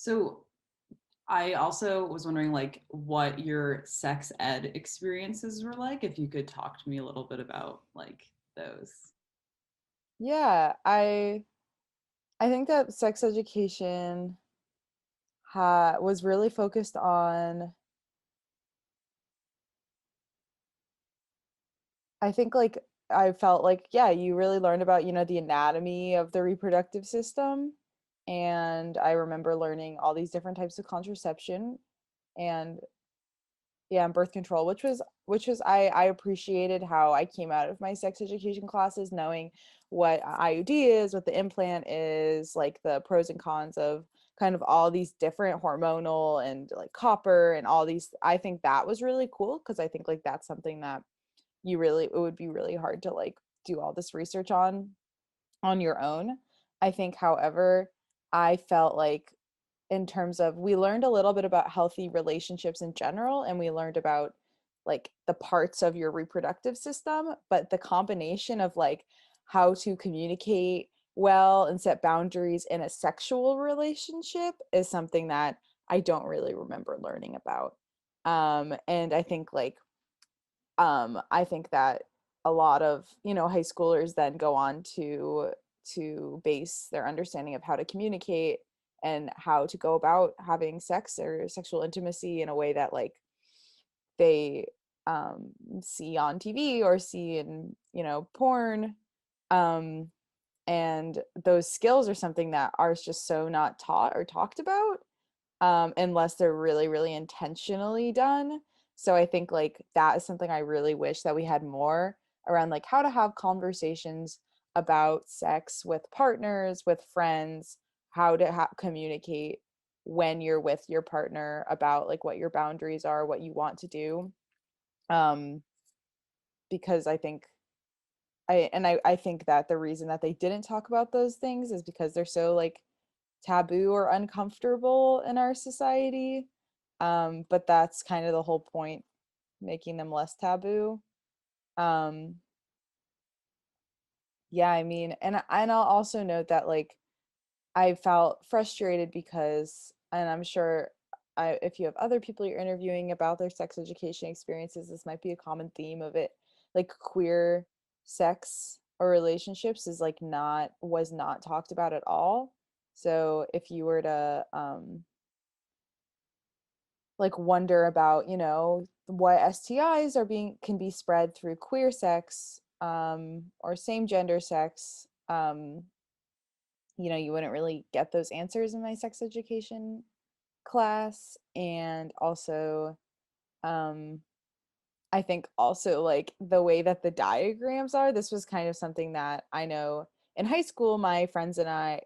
So I also was wondering like what your sex ed experiences were like, if you could talk to me a little bit about like those. Yeah, I think that sex education was really focused on, I think like I felt like, yeah, you really learned about, the anatomy of the reproductive system. And I remember learning all these different types of contraception and yeah, and birth control, which was I appreciated how I came out of my sex education classes knowing what IUD is, what the implant is, like the pros and cons of kind of all these different hormonal and like copper and all these. I think that was really cool because I think like that's something that it would be really hard to like do all this research on your own. I think, however, I felt like in terms of we learned a little bit about healthy relationships in general and we learned about like the parts of your reproductive system, but the combination of like how to communicate well and set boundaries in a sexual relationship is something that I don't really remember learning about. And I think that a lot of, high schoolers then go on to base their understanding of how to communicate and how to go about having sex or sexual intimacy in a way that like they see on TV or see in, porn. Um, and those skills are something that are just so not taught or talked about unless they're really, really intentionally done. So I think like that is something I really wish that we had more around like how to have conversations about sex with partners, with friends, how to communicate when you're with your partner about like what your boundaries are, what you want to do. Um, because I think that the reason that they didn't talk about those things is because they're so like taboo or uncomfortable in our society. But that's kind of the whole point, making them less taboo. Um, yeah, I mean, and I'll also note that like I felt frustrated because, and I'm sure if you have other people you're interviewing about their sex education experiences, this might be a common theme of it. Like queer sex or relationships is like not was not talked about at all. So if you were to like wonder about, what STIs are being can be spread through queer sex or same gender sex, you wouldn't really get those answers in my sex education class. And also, um, I think also like the way that the diagrams are, this was kind of something that I know in high school, my friends and I,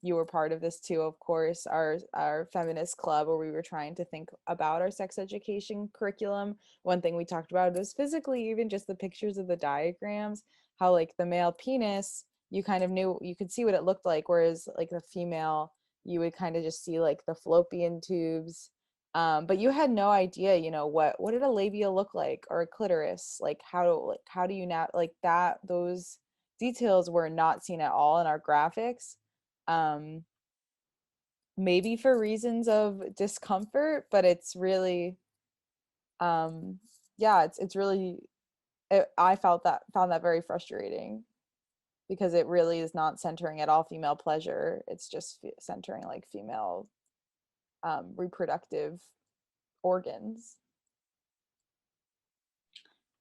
you were part of this too, of course, our feminist club where we were trying to think about our sex education curriculum. One thing we talked about was physically, even just the pictures of the diagrams, how like the male penis, you kind of knew you could see what it looked like, whereas like the female, you would kind of just see like the fallopian tubes, but you had no idea, what did a labia look like or a clitoris? How do you now like that? Those details were not seen at all in our graphics. Um, Maybe for reasons of discomfort, but it's really, um, yeah, it's really. I found that very frustrating because it really is not centering at all female pleasure. It's just centering like female reproductive organs.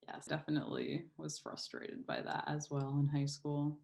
Yes, definitely was frustrated by that as well in high school.